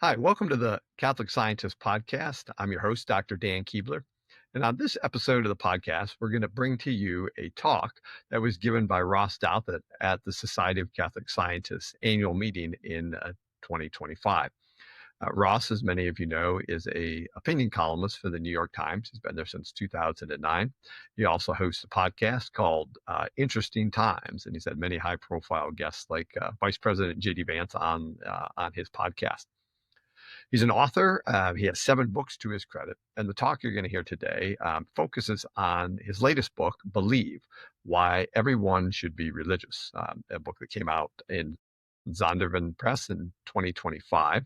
Hi, welcome to the Catholic Scientist Podcast. I'm your host, Dr. Dan Keebler. And on this episode of the podcast, we're going to bring to you a talk that was given by Ross Douthat at the Society of Catholic Scientists annual meeting in 2025. Ross, as many of you know, is a opinion columnist for the New York Times. He's been there since 2009. He also hosts a podcast called Interesting Times, and he's had many high-profile guests like Vice President J.D. Vance on his podcast. He's an author. He has 7 books to his credit. And the talk you're going to hear today focuses on his latest book, Believe, Why Everyone Should Be Religious, a book that came out in Zondervan Press in 2025.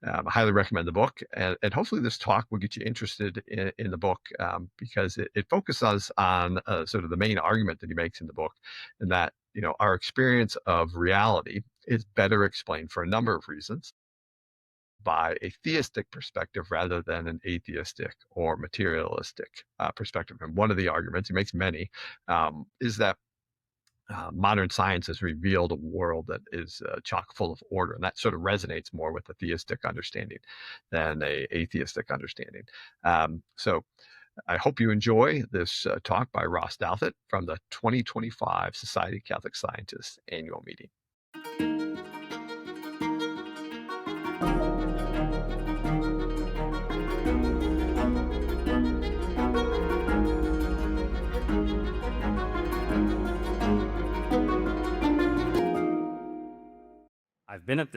I highly recommend the book. And hopefully this talk will get you interested in the book because it focuses on sort of the main argument that he makes in the book, and that, our experience of reality is better explained for a number of reasons by a theistic perspective rather than an atheistic or materialistic perspective. And one of the arguments, he makes many, is that modern science has revealed a world that is chock full of order. And that sort of resonates more with a theistic understanding than a atheistic understanding. So I hope you enjoy this talk by Ross Douthat from the 2025 Society of Catholic Scientists annual meeting.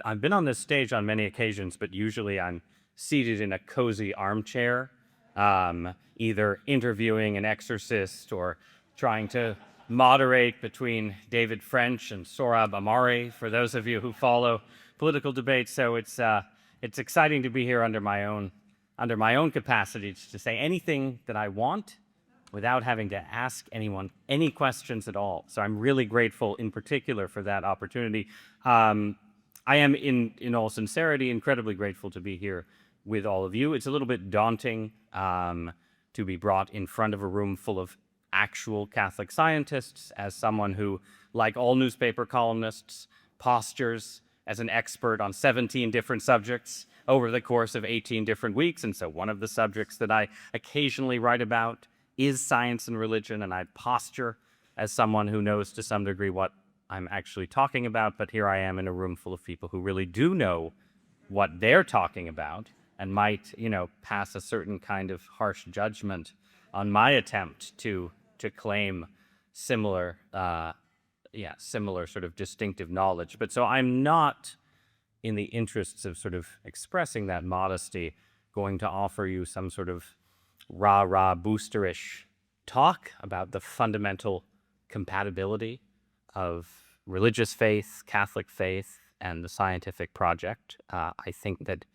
I've been on this stage on many occasions, but usually I'm seated in a cozy armchair, either interviewing an exorcist or trying to moderate between David French and Sohrab Ahmari, for those of you who follow political debates. So it's exciting to be here under my own capacity to say anything that I want without having to ask anyone any questions at all. So I'm really grateful in particular for that opportunity. I am, in all sincerity, incredibly grateful to be here with all of you. It's a little bit daunting to be brought in front of a room full of actual Catholic scientists, as someone who, like all newspaper columnists, postures as an expert on 17 different subjects over the course of 18 different weeks. And so one of the subjects that I occasionally write about is science and religion, and I posture as someone who knows to some degree what I'm actually talking about, but here I am in a room full of people who really do know what they're talking about and might, pass a certain kind of harsh judgment on my attempt to claim similar sort of distinctive knowledge. But so I'm not, in the interests of sort of expressing that modesty, going to offer you some sort of rah-rah boosterish talk about the fundamental compatibility of religious faith, Catholic faith, and the scientific project. I think that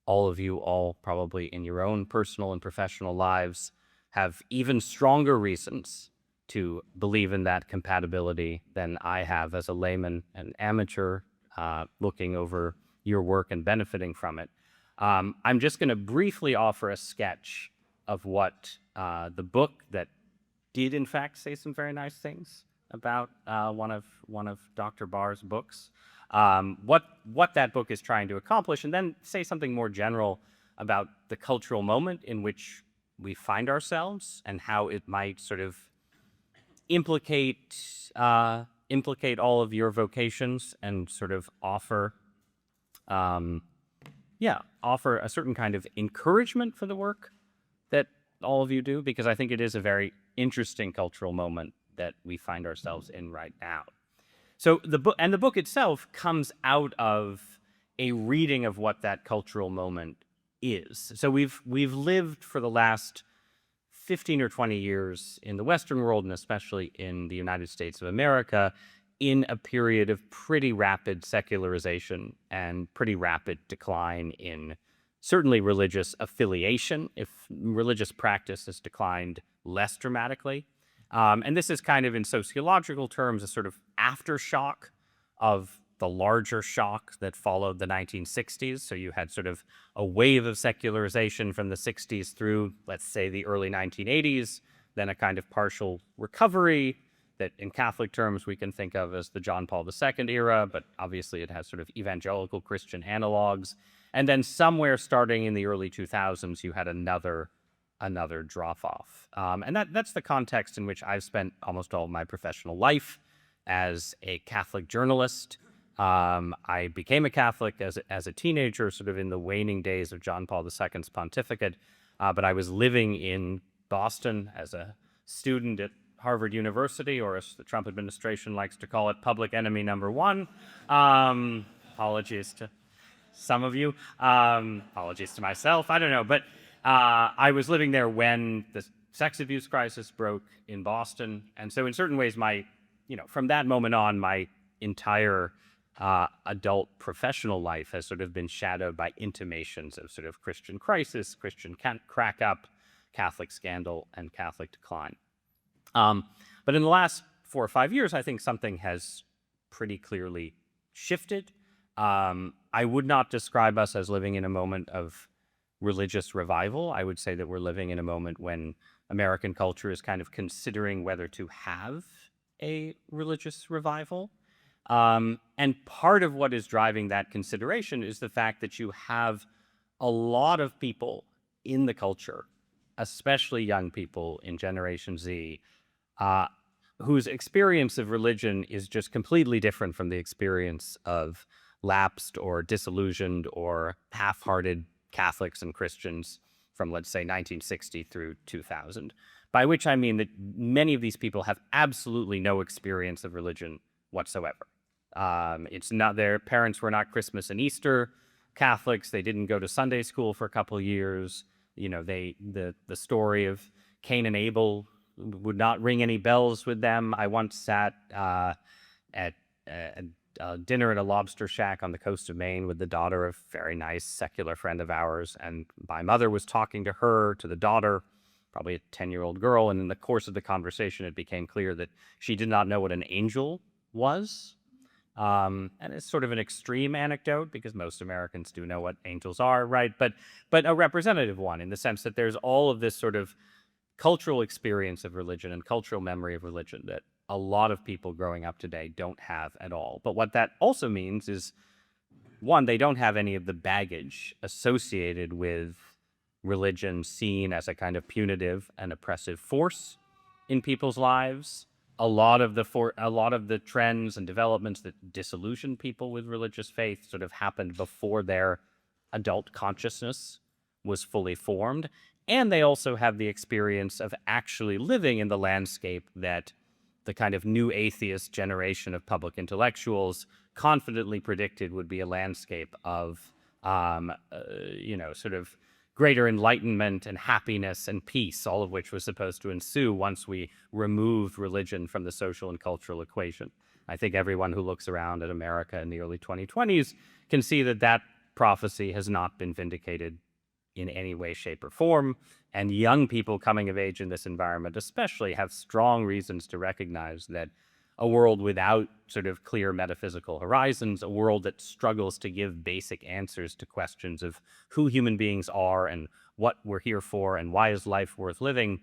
all of you probably in your own personal and professional lives have even stronger reasons to believe in that compatibility than I have as a layman and amateur looking over your work and benefiting from it. I'm just going to briefly offer a sketch of what the book that did in fact say some very nice things about one of Dr. Barr's books, what that book is trying to accomplish, and then say something more general about the cultural moment in which we find ourselves and how it might sort of implicate all of your vocations and sort of offer a certain kind of encouragement for the work that all of you do, because I think it is a very interesting cultural moment that we find ourselves in right now. So the book itself comes out of a reading of what that cultural moment is. So we've lived for the last 15 or 20 years in the Western world, and especially in the United States of America, in a period of pretty rapid secularization and pretty rapid decline in certainly religious affiliation, if religious practice has declined less dramatically. And this is kind of, in sociological terms, a sort of aftershock of the larger shock that followed the 1960s. So you had sort of a wave of secularization from the 60s through, let's say, the early 1980s, then a kind of partial recovery that in Catholic terms we can think of as the John Paul II era, but obviously it has sort of evangelical Christian analogs. And then somewhere starting in the early 2000s, you had another drop off. And that's the context in which I've spent almost all of my professional life as a Catholic journalist. I became a Catholic as a teenager, sort of in the waning days of John Paul II's pontificate. But I was living in Boston as a student at Harvard University, or as the Trump administration likes to call it, public enemy number one. Apologies to some of you. Apologies to myself. I don't know. But I was living there when the sex abuse crisis broke in Boston. And so in certain ways, from that moment on, my entire adult professional life has sort of been shadowed by intimations of sort of Christian crisis, Christian crack up, Catholic scandal, and Catholic decline. But in the last 4 or 5 years, I think something has pretty clearly shifted. I would not describe us as living in a moment of religious revival. I would say that we're living in a moment when American culture is kind of considering whether to have a religious revival. And part of what is driving that consideration is the fact that you have a lot of people in the culture, especially young people in Generation Z, whose experience of religion is just completely different from the experience of lapsed or disillusioned or half-hearted Catholics and Christians from, let's say, 1960 through 2000, by which I mean that many of these people have absolutely no experience of religion whatsoever. It's not, their parents were not Christmas and Easter Catholics. They didn't go to Sunday school for a couple of years. The story of Cain and Abel would not ring any bells with them. I once sat at dinner at a lobster shack on the coast of Maine with the daughter of a very nice secular friend of ours, and my mother was talking to the daughter, probably a 10-year-old girl, and in the course of the conversation, it became clear that she did not know what an angel was. And it's sort of an extreme anecdote because most Americans do know what angels are, right? But a representative one in the sense that there's all of this sort of cultural experience of religion and cultural memory of religion that a lot of people growing up today don't have at all. But what that also means is, one, they don't have any of the baggage associated with religion seen as a kind of punitive and oppressive force in people's lives. A lot of the trends and developments that disillusion people with religious faith sort of happened before their adult consciousness was fully formed. And they also have the experience of actually living in the landscape that the kind of new atheist generation of public intellectuals confidently predicted would be a landscape of, sort of greater enlightenment and happiness and peace, all of which was supposed to ensue once we removed religion from the social and cultural equation. I think everyone who looks around at America in the early 2020s can see that that prophecy has not been vindicated in any way, shape, or form. And young people coming of age in this environment especially have strong reasons to recognize that a world without sort of clear metaphysical horizons, a world that struggles to give basic answers to questions of who human beings are and what we're here for and why is life worth living,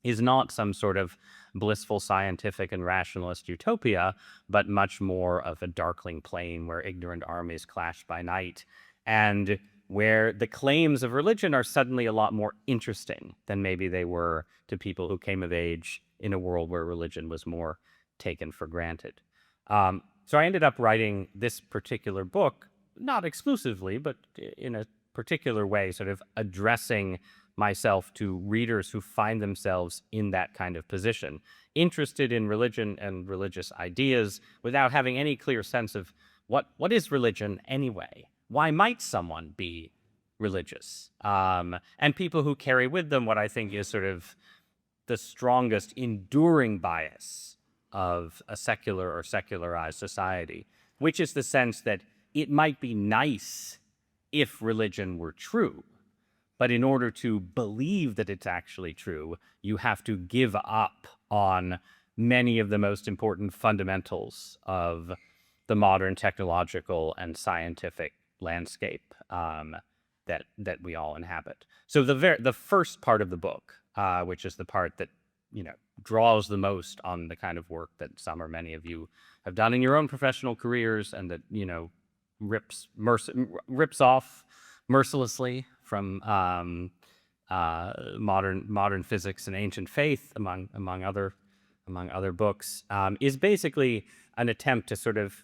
is not some sort of blissful scientific and rationalist utopia, but much more of a darkling plain where ignorant armies clash by night, and where the claims of religion are suddenly a lot more interesting than maybe they were to people who came of age in a world where religion was more taken for granted. So I ended up writing this particular book, not exclusively, but in a particular way, sort of addressing myself to readers who find themselves in that kind of position, interested in religion and religious ideas without having any clear sense of what is religion anyway? Why might someone be religious? And people who carry with them what I think is sort of the strongest enduring bias of a secular or secularized society, which is the sense that it might be nice if religion were true, but in order to believe that it's actually true, you have to give up on many of the most important fundamentals of the modern technological and scientific landscape that we all inhabit. So the first part of the book, which is the part that draws the most on the kind of work that some or many of you have done in your own professional careers, and that rips off mercilessly from modern physics and ancient faith, among other books, is basically an attempt to sort of,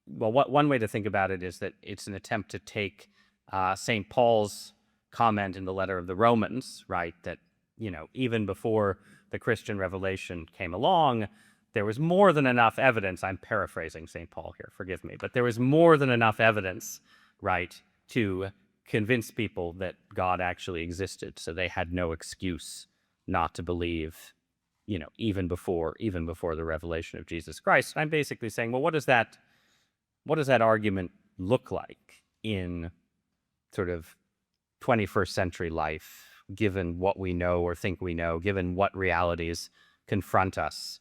well, one way to think about it is that it's an attempt to take St. Paul's comment in the letter of the Romans, right, that, even before the Christian revelation came along, there was more than enough evidence. I'm paraphrasing St. Paul here, forgive me, but there was more than enough evidence, right, to convince people that God actually existed. So they had no excuse not to believe, even before the revelation of Jesus Christ. I'm basically saying, well, what does that argument look like in sort of 21st century life, given what we know or think we know, given what realities confront us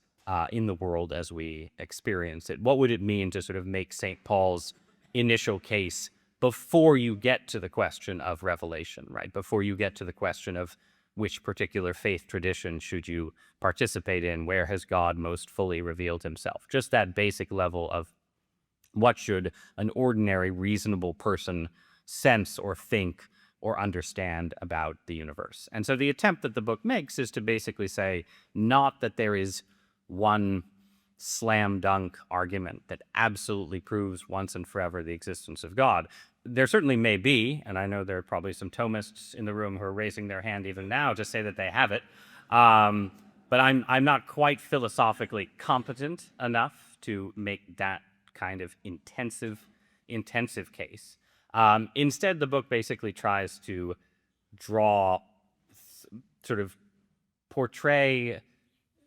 in the world as we experience it? What would it mean to sort of make St. Paul's initial case before you get to the question of revelation, right? Before you get to the question of which particular faith tradition should you participate in? Where has God most fully revealed himself? Just that basic level of what should an ordinary, reasonable person sense or think or understand about the universe. And so the attempt that the book makes is to basically say, not that there is one slam dunk argument that absolutely proves once and forever the existence of God. There certainly may be, and I know there are probably some Thomists in the room who are raising their hand even now to say that they have it. But I'm not quite philosophically competent enough to make that kind of intensive case. Instead, the book basically tries to sort of portray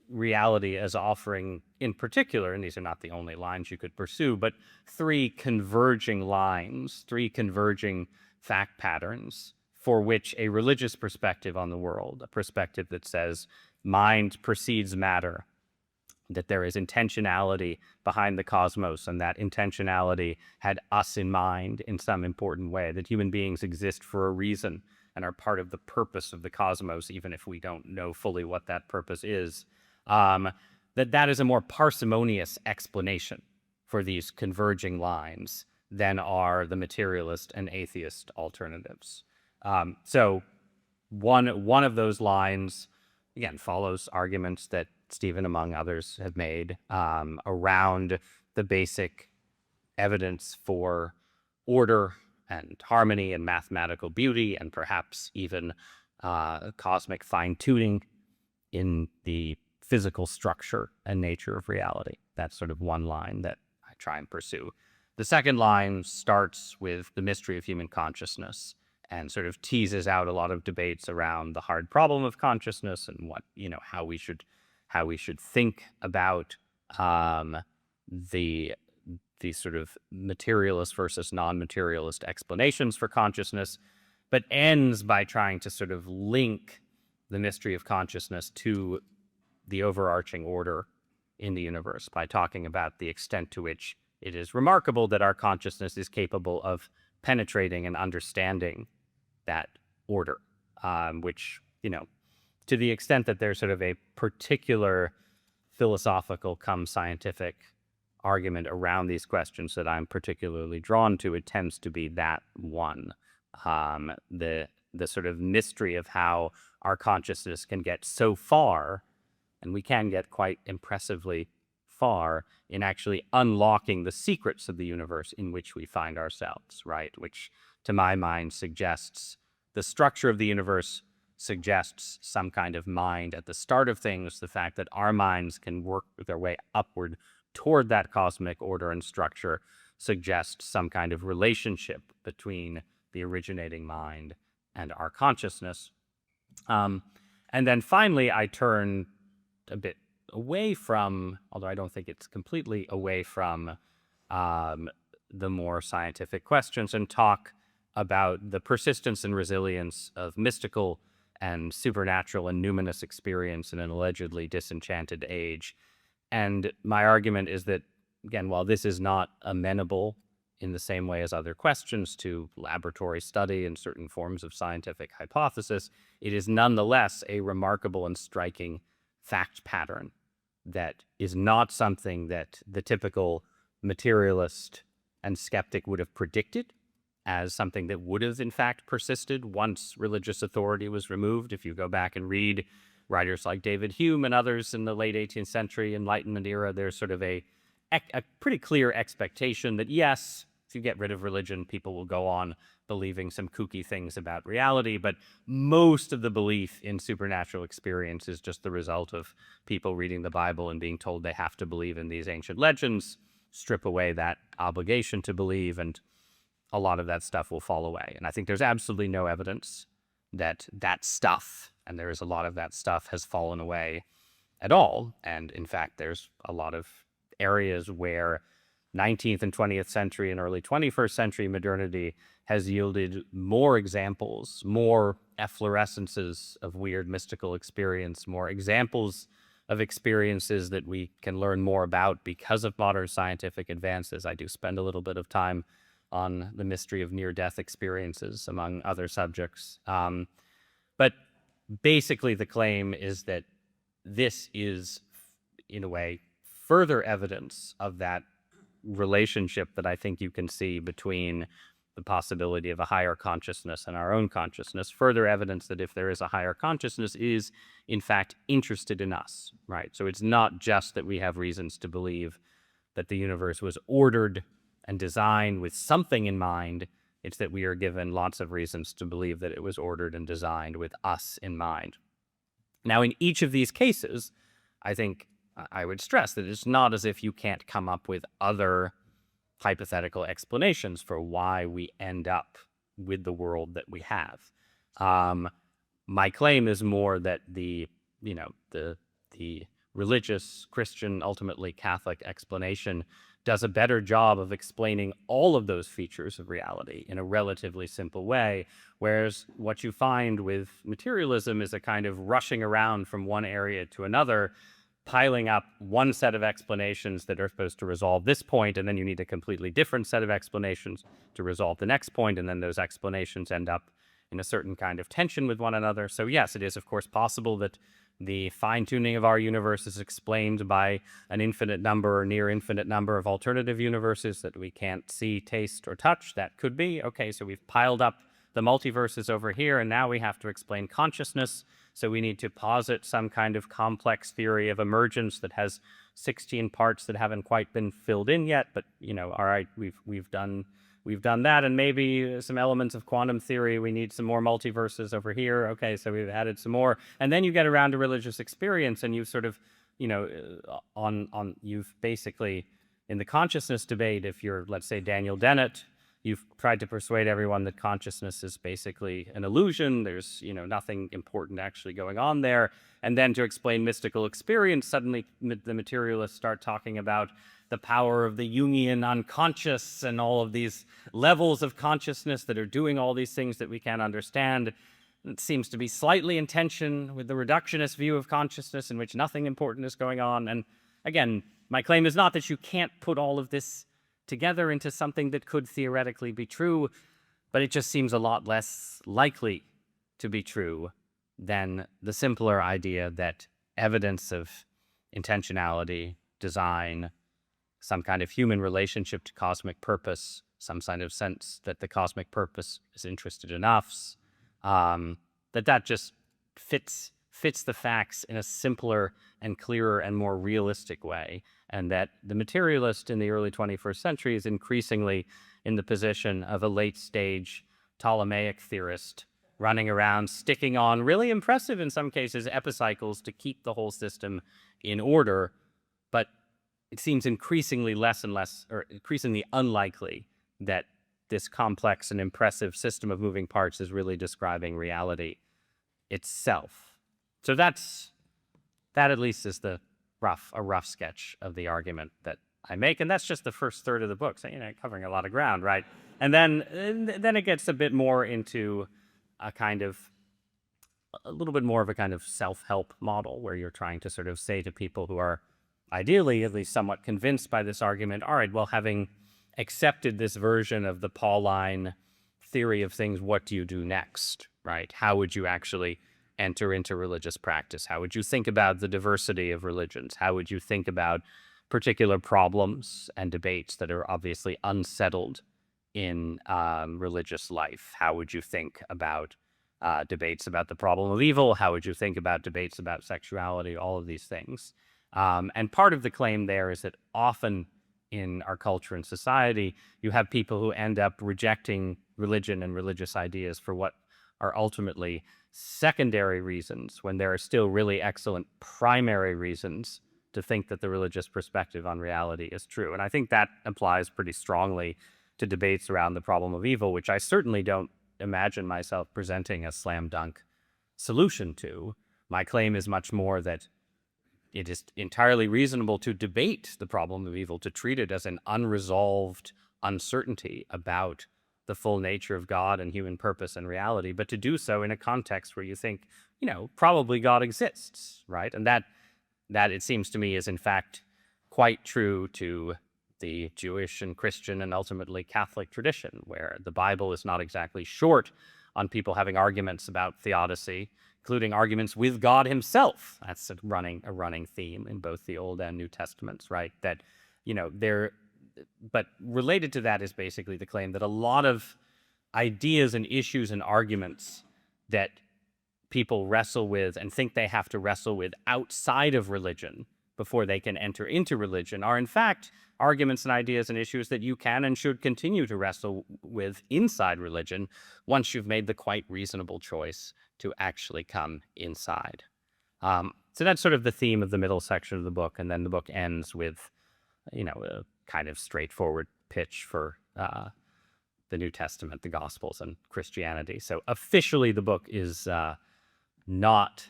reality as offering, in particular, and these are not the only lines you could pursue, but three converging lines, three converging fact patterns for which a religious perspective on the world, a perspective that says mind precedes matter, that there is intentionality behind the cosmos, and that intentionality had us in mind in some important way, that human beings exist for a reason and are part of the purpose of the cosmos, even if we don't know fully what that purpose is, that is a more parsimonious explanation for these converging lines than are the materialist and atheist alternatives. So one of those lines, again, follows arguments that Stephen, among others, have made around the basic evidence for order and harmony and mathematical beauty, and perhaps even cosmic fine-tuning in the physical structure and nature of reality. That's sort of one line that I try and pursue. The second line starts with the mystery of human consciousness and sort of teases out a lot of debates around the hard problem of consciousness and what, how we should think about the sort of materialist versus non-materialist explanations for consciousness, but ends by trying to sort of link the mystery of consciousness to the overarching order in the universe by talking about the extent to which it is remarkable that our consciousness is capable of penetrating and understanding that order, which, to the extent that there's sort of a particular philosophical come scientific argument around these questions that I'm particularly drawn to, it tends to be that one, the sort of mystery of how our consciousness can get so far, and we can get quite impressively far in actually unlocking the secrets of the universe in which we find ourselves, right? Which, to my mind, suggests the structure of the universe suggests some kind of mind at the start of things, the fact that our minds can work their way upward toward that cosmic order and structure suggests some kind of relationship between the originating mind and our consciousness. And then finally, I turn a bit away from, although I don't think it's completely away from the more scientific questions, and talk about the persistence and resilience of mystical and supernatural and numinous experience in an allegedly disenchanted age. And my argument is that, again, while this is not amenable in the same way as other questions to laboratory study and certain forms of scientific hypothesis, it is nonetheless a remarkable and striking fact pattern that is not something that the typical materialist and skeptic would have predicted, as something that would have in fact persisted once religious authority was removed. If you go back and read writers like David Hume and others in the late 18th century Enlightenment era, there's sort of a pretty clear expectation that yes, if you get rid of religion, people will go on believing some kooky things about reality, but most of the belief in supernatural experience is just the result of people reading the Bible and being told they have to believe in these ancient legends. Strip away that obligation to believe, and a lot of that stuff will fall away. And I think there's absolutely no evidence that that stuff, and there is a lot of that stuff, has fallen away at all. And in fact, there's a lot of areas where 19th and 20th century and early 21st century modernity has yielded more examples, more efflorescences of weird mystical experience, more examples of experiences that we can learn more about because of modern scientific advances. I do spend a little bit of time on the mystery of near-death experiences, among other subjects. But basically the claim is that this is, in a way, further evidence of that relationship that I think you can see between the possibility of a higher consciousness and our own consciousness, further evidence that if there is a higher consciousness, it is in fact interested in us, right? So it's not just that we have reasons to believe that the universe was ordered and designed with something in mind. It's that we are given lots of reasons to believe that it was ordered and designed with us in mind. Now, in each of these cases, I think I would stress that it's not as if you can't come up with other hypothetical explanations for why we end up with the world that we have. My claim is more that the religious, Christian, ultimately Catholic explanation does a better job of explaining all of those features of reality in a relatively simple way, whereas what you find with materialism is a kind of rushing around from one area to another, piling up one set of explanations that are supposed to resolve this point, and then you need a completely different set of explanations to resolve the next point, and then those explanations end up in a certain kind of tension with one another. So yes, it is of course possible that the fine-tuning of our universe is explained by an infinite number or near infinite number of alternative universes that we can't see, taste, or touch. That could be. Okay, so we've piled up the multiverses over here, and now we have to explain consciousness. So we need to posit some kind of complex theory of emergence that has 16 parts that haven't quite been filled in yet. But, all right, we've done that, and maybe some elements of quantum theory. We need some more multiverses over here. Okay, so we've added some more. And then you get around to religious experience, and you sort of, you've basically, in the consciousness debate, if you're, let's say, Daniel Dennett, you've tried to persuade everyone that consciousness is basically an illusion. There's, nothing important actually going on there. And then to explain mystical experience, suddenly the materialists start talking about the power of the Jungian unconscious and all of these levels of consciousness that are doing all these things that we can't understand. It seems to be slightly in tension with the reductionist view of consciousness in which nothing important is going on. And again, my claim is not that you can't put all of this together into something that could theoretically be true, but it just seems a lot less likely to be true than the simpler idea that evidence of intentionality, design, some kind of human relationship to cosmic purpose, some kind of sense that the cosmic purpose is interested in us, that just fits the facts in a simpler and clearer and more realistic way, and that the materialist in the early 21st century is increasingly in the position of a late-stage Ptolemaic theorist running around sticking on really impressive, in some cases, epicycles to keep the whole system in order, but it seems increasingly less and less, or increasingly unlikely that this complex and impressive system of moving parts is really describing reality itself. So that at least is a rough sketch of the argument that I make, and that's just the first third of the book, so covering a lot of ground, right? And then it gets a bit more into a little bit more of a kind of self-help model, where you're trying to sort of say to people who are ideally at least somewhat convinced by this argument, all right, well, having accepted this version of the Pauline theory of things, what do you do next, right? How would you actually enter into religious practice? How would you think about the diversity of religions? How would you think about particular problems and debates that are obviously unsettled in religious life? How would you think about debates about the problem of evil? How would you think about debates about sexuality? All of these things. And part of the claim there is that often in our culture and society, you have people who end up rejecting religion and religious ideas for what are ultimately secondary reasons, when there are still really excellent primary reasons to think that the religious perspective on reality is true. And I think that applies pretty strongly to debates around the problem of evil, which I certainly don't imagine myself presenting a slam dunk solution to. My claim is much more that it is entirely reasonable to debate the problem of evil, to treat it as an unresolved uncertainty about the full nature of God and human purpose and reality, but to do so in a context where you think, probably God exists, right? And that it seems to me is in fact quite true to the Jewish and Christian and ultimately Catholic tradition, where the Bible is not exactly short on people having arguments about theodicy, including arguments with God himself. That's a running theme in both the Old and New Testaments, right? That, but related to that is basically the claim that a lot of ideas and issues and arguments that people wrestle with and think they have to wrestle with outside of religion before they can enter into religion are in fact arguments and ideas and issues that you can and should continue to wrestle with inside religion once you've made the quite reasonable choice to actually come inside. So that's sort of the theme of the middle section of the book, and then the book ends with, a kind of straightforward pitch for the New Testament, the Gospels, and Christianity. So officially the book is not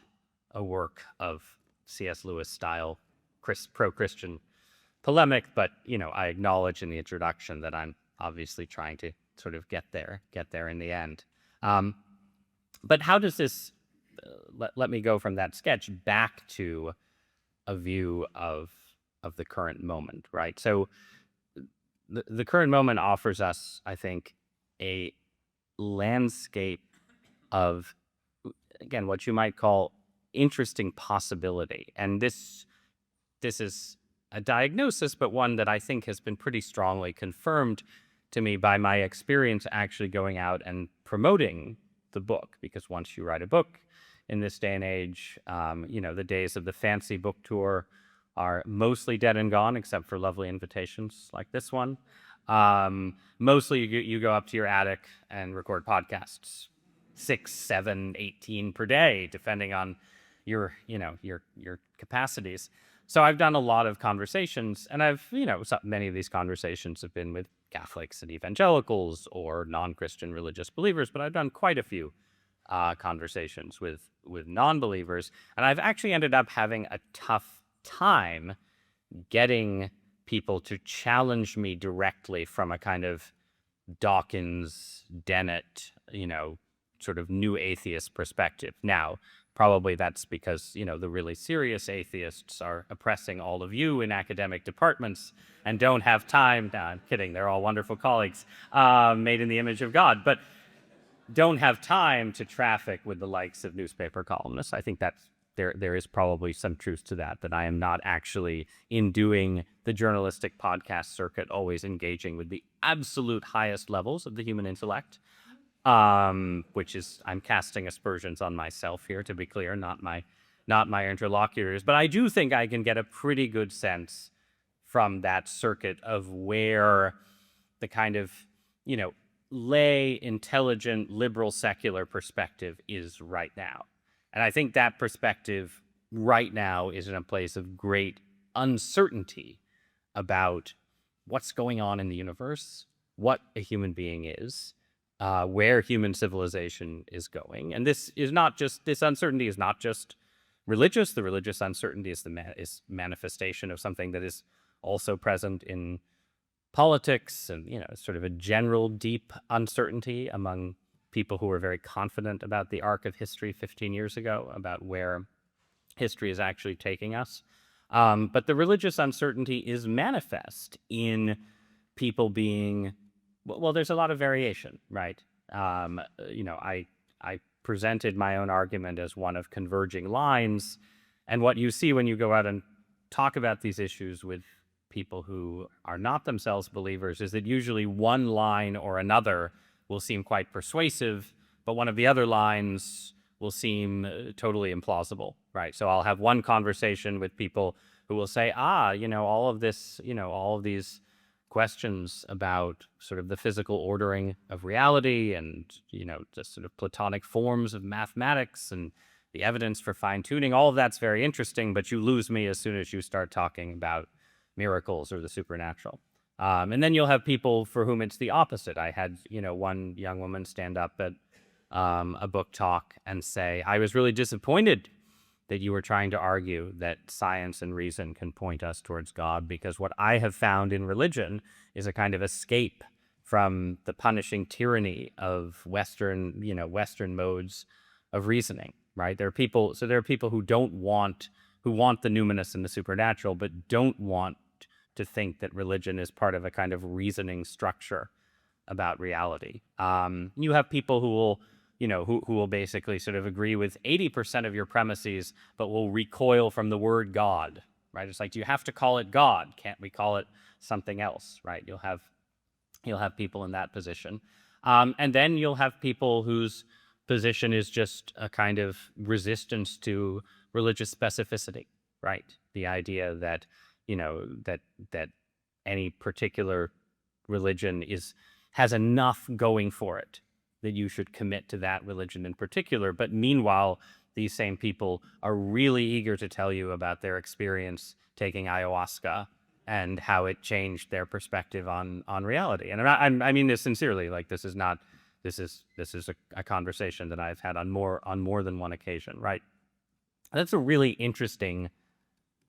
a work of C.S. Lewis style pro-Christian polemic, but I acknowledge in the introduction that I'm obviously trying to sort of get there in the end. But how does this let me go from that sketch back to a view of the current moment, right? So the current moment offers us, I think, a landscape of, again, what you might call interesting possibility. And this is a diagnosis, but one that I think has been pretty strongly confirmed to me by my experience actually going out and promoting the book. Because once you write a book in this day and age, the days of the fancy book tour are mostly dead and gone, except for lovely invitations like this one. Mostly you go up to your attic and record podcasts, 6, 7, 18 per day, depending on your capacities. So I've done a lot of conversations, and many of these conversations have been with Catholics and evangelicals or non-Christian religious believers, but I've done quite a few conversations with non-believers, and I've actually ended up having a tough time getting people to challenge me directly from a kind of Dawkins, Dennett, sort of new atheist perspective. Now, probably that's because, the really serious atheists are oppressing all of you in academic departments and don't have time. No, I'm kidding. They're all wonderful colleagues, made in the image of God, but don't have time to traffic with the likes of newspaper columnists. I think that's there is probably some truth to that I am not actually, in doing the journalistic podcast circuit, always engaging with the absolute highest levels of the human intellect, which is, I'm casting aspersions on myself here, to be clear, not my interlocutors. But I do think I can get a pretty good sense from that circuit of where the kind of, lay, intelligent, liberal, secular perspective is right now. And I think that perspective right now is in a place of great uncertainty about what's going on in the universe, what a human being is, where human civilization is going. And this uncertainty is not just religious. The religious uncertainty is manifestation of something that is also present in politics and, sort of a general deep uncertainty among people who were very confident about the arc of history 15 years ago, about where history is actually taking us. But the religious uncertainty is manifest in people being, well, there's a lot of variation, right? I presented my own argument as one of converging lines. And what you see when you go out and talk about these issues with people who are not themselves believers is that usually one line or another will seem quite persuasive, but one of the other lines will seem totally implausible, right? So I'll have one conversation with people who will say, all of this, all of these questions about sort of the physical ordering of reality and, the sort of Platonic forms of mathematics and the evidence for fine tuning, all of that's very interesting, but you lose me as soon as you start talking about miracles or the supernatural. And then you'll have people for whom it's the opposite. I had, one young woman stand up at a book talk and say, I was really disappointed that you were trying to argue that science and reason can point us towards God, because what I have found in religion is a kind of escape from the punishing tyranny of Western modes of reasoning, right? There are people who want the numinous and the supernatural, but don't want to think that religion is part of a kind of reasoning structure about reality. You have people who will who will basically sort of agree with 80% of your premises, but will recoil from the word God, right? It's like, do you have to call it God? Can't we call it something else, right? You'll have people in that position. And then you'll have people whose position is just a kind of resistance to religious specificity, right? The idea that, that any particular religion has enough going for it that you should commit to that religion in particular. But meanwhile, these same people are really eager to tell you about their experience taking ayahuasca and how it changed their perspective on reality. And I mean this sincerely. Like, this is a conversation that I've had on more than one occasion, right? That's a really interesting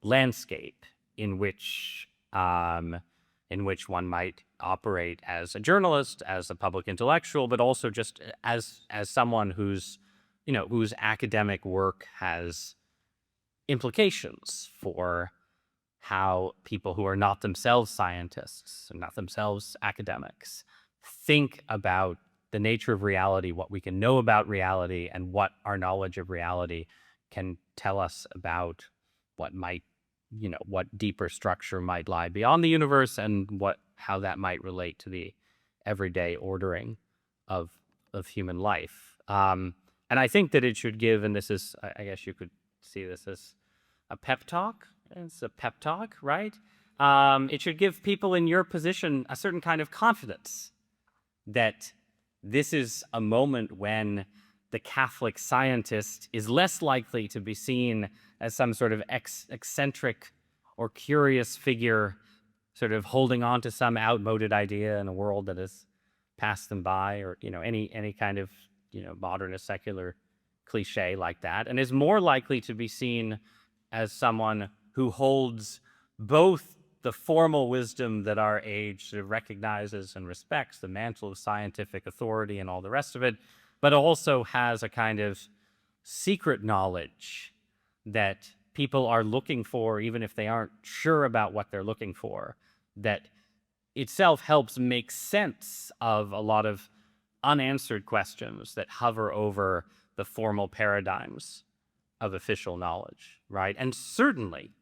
landscape in which one might operate as a journalist, as a public intellectual, but also just as someone whose academic work has implications for how people who are not themselves scientists and not themselves academics think about the nature of reality, what we can know about reality, and what our knowledge of reality can tell us about what deeper structure might lie beyond the universe, and how that might relate to the everyday ordering of human life. And I think that it should give, and this is, I guess you could see this as a pep talk. It's a pep talk, right? It should give people in your position a certain kind of confidence that this is a moment when the Catholic scientist is less likely to be seen as some sort of eccentric or curious figure sort of holding on to some outmoded idea in a world that has passed them by, or any kind of modernist secular cliche like that, and is more likely to be seen as someone who holds both the formal wisdom that our age sort of recognizes and respects, the mantle of scientific authority and all the rest of it, but also has a kind of secret knowledge that people are looking for, even if they aren't sure about what they're looking for, that itself helps make sense of a lot of unanswered questions that hover over the formal paradigms of official knowledge, right? And certainly,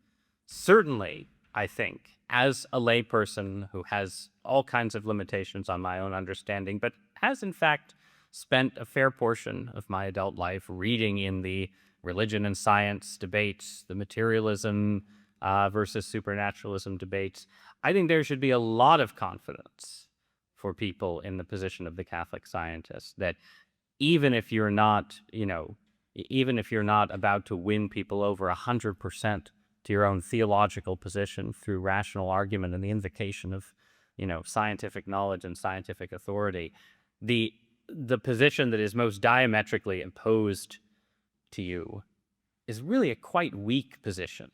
I think, as a layperson who has all kinds of limitations on my own understanding, but has in fact spent a fair portion of my adult life reading in the religion and science debates, the materialism versus supernaturalism debates, I think there should be a lot of confidence for people in the position of the Catholic scientist that even if you're not, about to win people over 100% to your own theological position through rational argument and the invocation of, scientific knowledge and scientific authority, the position that is most diametrically opposed to you is really a quite weak position,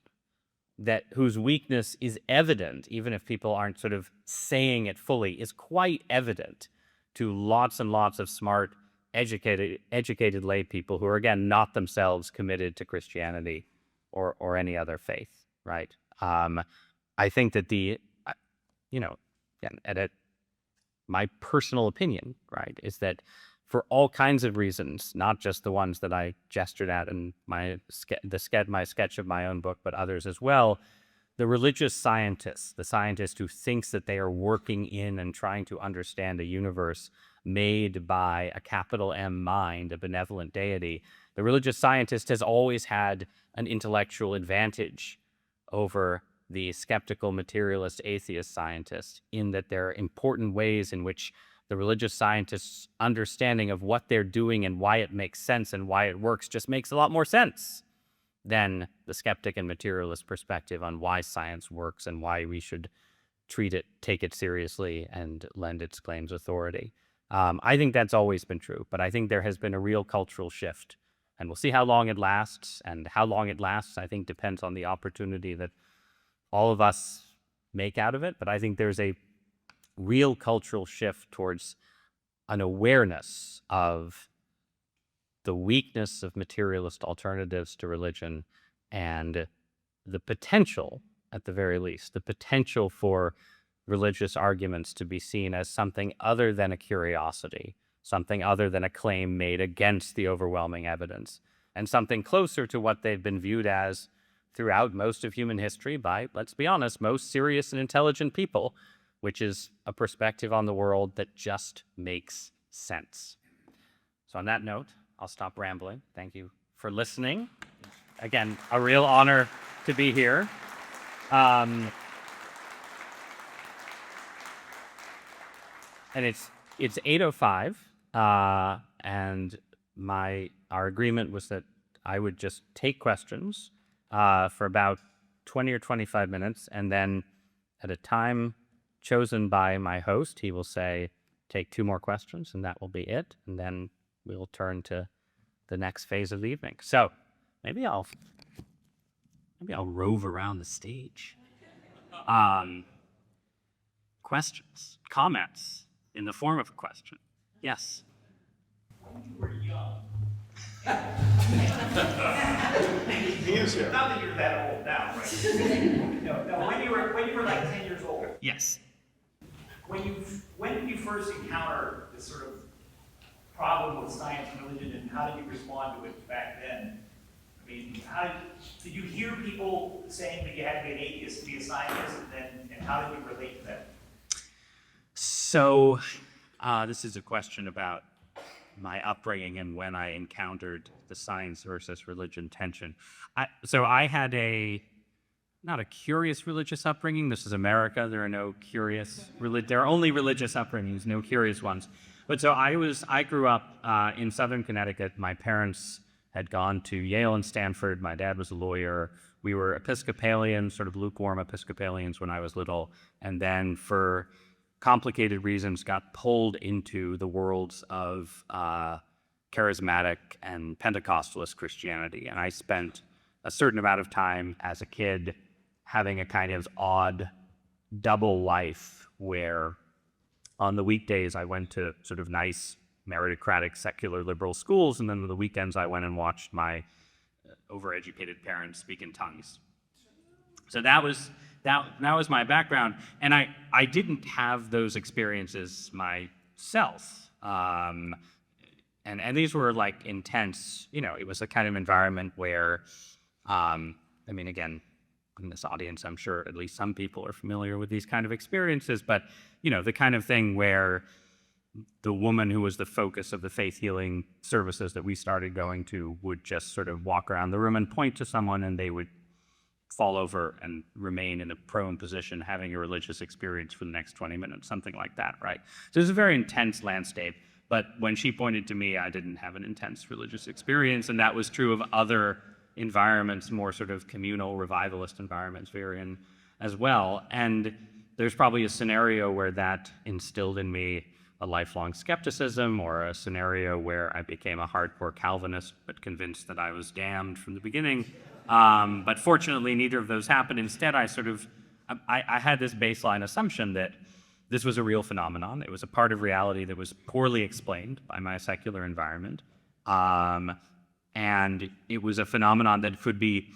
whose weakness is evident, even if people aren't sort of saying it fully, is quite evident to lots and lots of smart, educated lay people who are, again, not themselves committed to Christianity or any other faith, right? I think that my personal opinion, right, is that for all kinds of reasons, not just the ones that I gestured at in my sketch of my own book, but others as well, the religious scientist, the scientist who thinks that they are working in and trying to understand a universe made by a capital M mind, a benevolent deity, the religious scientist has always had an intellectual advantage over the skeptical materialist atheist scientist, in that there are important ways in which the religious scientist's understanding of what they're doing and why it makes sense and why it works just makes a lot more sense than the skeptic and materialist perspective on why science works and why we should treat it, take it seriously, and lend its claims authority. I think that's always been true, but I think there has been a real cultural shift, and we'll see how long it lasts. And how long it lasts, I think, depends on the opportunity that all of us make out of it. But I think there's a real cultural shift towards an awareness of the weakness of materialist alternatives to religion, and the potential, at the very least, the potential for religious arguments to be seen as something other than a curiosity, something other than a claim made against the overwhelming evidence, and something closer to what they've been viewed as throughout most of human history by, let's be honest, most serious and intelligent people, which is a perspective on the world that just makes sense. So on that note, I'll stop rambling. Thank you for listening. Again, a real honor to be here. And it's 8:05, and our agreement was that I would just take questions for about 20 or 25 minutes, and then at a time chosen by my host, he will say, take 2 more questions, and that will be it, and then we'll turn to the next phase of the evening. So maybe I'll rove around the stage. Questions, comments in the form of a question. Yes. When you were young. He is here. Not that you're that old now, right? No. When you were like 10 years old. Yes. When did you first encounter this sort of problem with science and religion, and how did you respond to it back then? I mean, did you hear people saying that you had to be an atheist to be a scientist, and how did you relate to that? So this is a question about my upbringing and when I encountered the science versus religion tension. So I had not a curious religious upbringing. This is America. There are no curious, there are only religious upbringings, no curious ones. But so I grew up in Southern Connecticut. My parents had gone to Yale and Stanford. My dad was a lawyer. We were Episcopalian, sort of lukewarm Episcopalians when I was little. And then for complicated reasons got pulled into the worlds of charismatic and Pentecostalist Christianity. And I spent a certain amount of time as a kid having a kind of odd double life where on the weekdays I went to sort of nice meritocratic secular liberal schools, and then on the weekends I went and watched my overeducated parents speak in tongues. So that was my background, and I didn't have those experiences myself. And these were like intense, it was a kind of environment where, again, in this audience, I'm sure at least some people are familiar with these kind of experiences, but, the kind of thing where the woman who was the focus of the faith healing services that we started going to would just sort of walk around the room and point to someone, and they would fall over and remain in a prone position having a religious experience for the next 20 minutes, something like that, right? So it was a very intense landscape, but when she pointed to me, I didn't have an intense religious experience, and that was true of other environments, more sort of communal revivalist environments we were in as well. And there's probably a scenario where that instilled in me a lifelong skepticism, or a scenario where I became a hardcore Calvinist but convinced that I was damned from the beginning. But fortunately, neither of those happened. Instead, I had this baseline assumption that this was a real phenomenon. It was a part of reality that was poorly explained by my secular environment. And it was a phenomenon that could be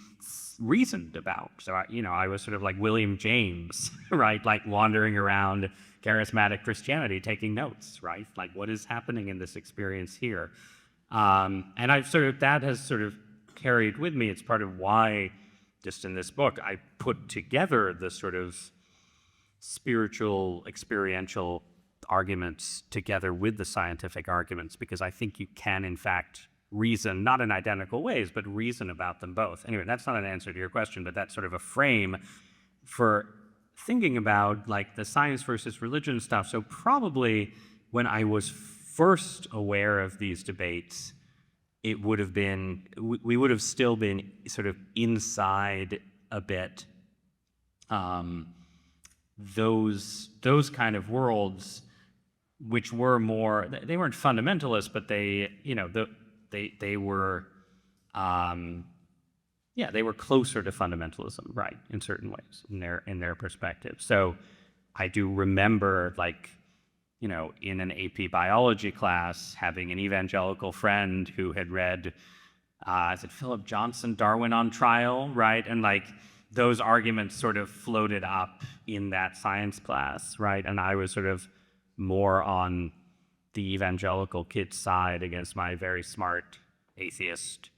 reasoned about. So, I was sort of like William James, right? Like wandering around charismatic Christianity, taking notes, right? Like, what is happening in this experience here? And that has sort of carried with me. It's part of why just in this book, I put together the sort of spiritual, experiential arguments together with the scientific arguments, because I think you can, in fact, reason, not in identical ways, but reason about them both. Anyway, that's not an answer to your question, but that's sort of a frame for thinking about like the science versus religion stuff. So probably when I was first aware of these debates, it would have been, we would have still been sort of inside a bit those kind of worlds, which were more, they weren't fundamentalist, but they, you know, they were, yeah, they were closer to fundamentalism, right, in certain ways, in their perspective. So I do remember, like, you know, in an AP biology class, having an evangelical friend who had read, is it Philip Johnson, Darwin on Trial, right? And like those arguments sort of floated up in that science class, right? And I was sort of more on the evangelical kid's side against my very smart atheist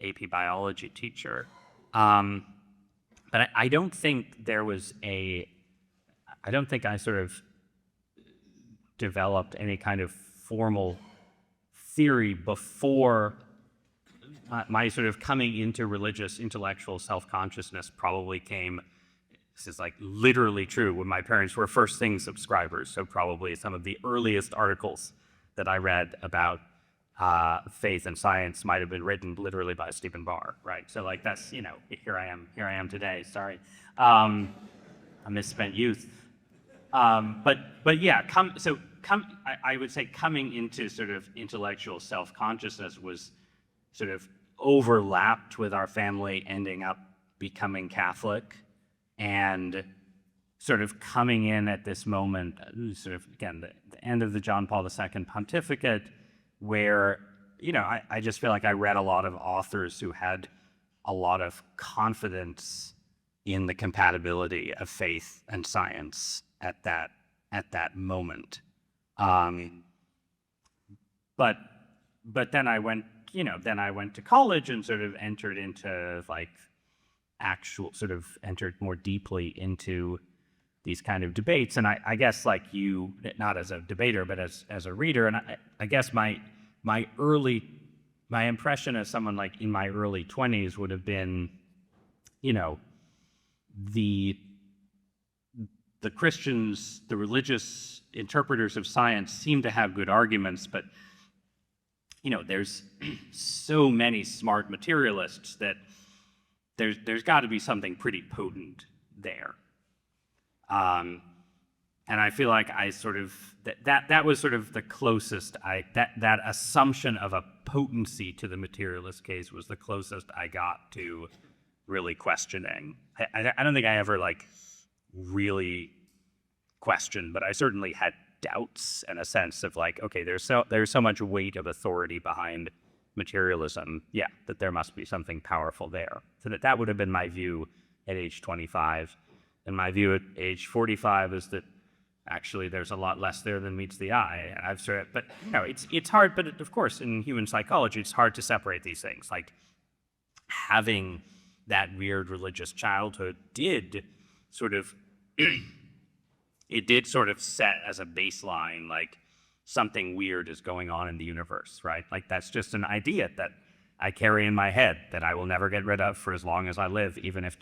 AP biology teacher. But I don't think there was I don't think I sort of developed any kind of formal theory before my sort of coming into religious intellectual self-consciousness probably came, this is like literally true, when my parents were First Thing subscribers, so probably some of the earliest articles that I read about faith and science might have been written literally by Stephen Barr, right? So like that's, you know, here I am today, sorry. A misspent youth. But yeah, I would say coming into sort of intellectual self-consciousness was sort of overlapped with our family ending up becoming Catholic, and sort of coming in at this moment, sort of, again, the end of the John Paul II pontificate, where, you know, I just feel like I read a lot of authors who had a lot of confidence in the compatibility of faith and science at that moment. But then I went, you know, then I went to college and sort of entered into like entered more deeply into these kind of debates. And I guess like you, not as a debater, but as a reader, and I guess my impression as someone like in my early 20s would have been, you know, the Christians, the religious interpreters of science seem to have good arguments, but, you know, there's so many smart materialists that there's got to be something pretty potent there. And I feel like I sort of, that was sort of the closest that assumption of a potency to the materialist case was the closest I got to really questioning. I don't think I ever like really questioned, but I certainly had doubts and a sense of like, okay, there's so much weight of authority behind materialism, yeah, that there must be something powerful there. So that would have been my view at age 25. And my view at age 45 is that actually there's a lot less there than meets the eye. And I've sort of, but you know, it's hard, but of course in human psychology, it's hard to separate these things. Like having that weird religious childhood did sort of, it did sort of set as a baseline, like something weird is going on in the universe, right? Like that's just an idea that I carry in my head that I will never get rid of for as long as I live, even if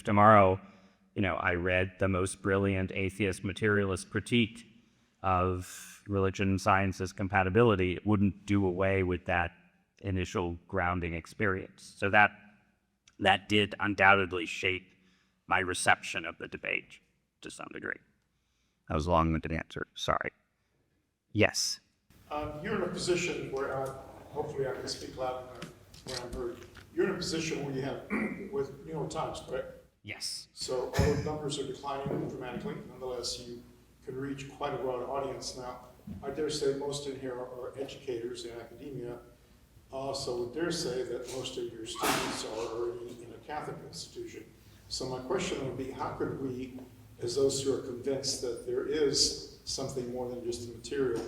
tomorrow, you know, I read the most brilliant atheist materialist critique of religion and science's compatibility, it wouldn't do away with that initial grounding experience. So that did undoubtedly shape my reception of the debate to some degree. That was a long-winded answer, sorry. Yes. You're in a position where, hopefully I can speak loud when I'm heard. You're in a position where you have, with New York Times, correct? Yes. So all the numbers are declining dramatically. Nonetheless, you can reach quite a broad audience now. I dare say most in here are educators in academia. So I would dare say that most of your students are already in a Catholic institution. So my question would be, how could we, as those who are convinced that there is something more than just the material,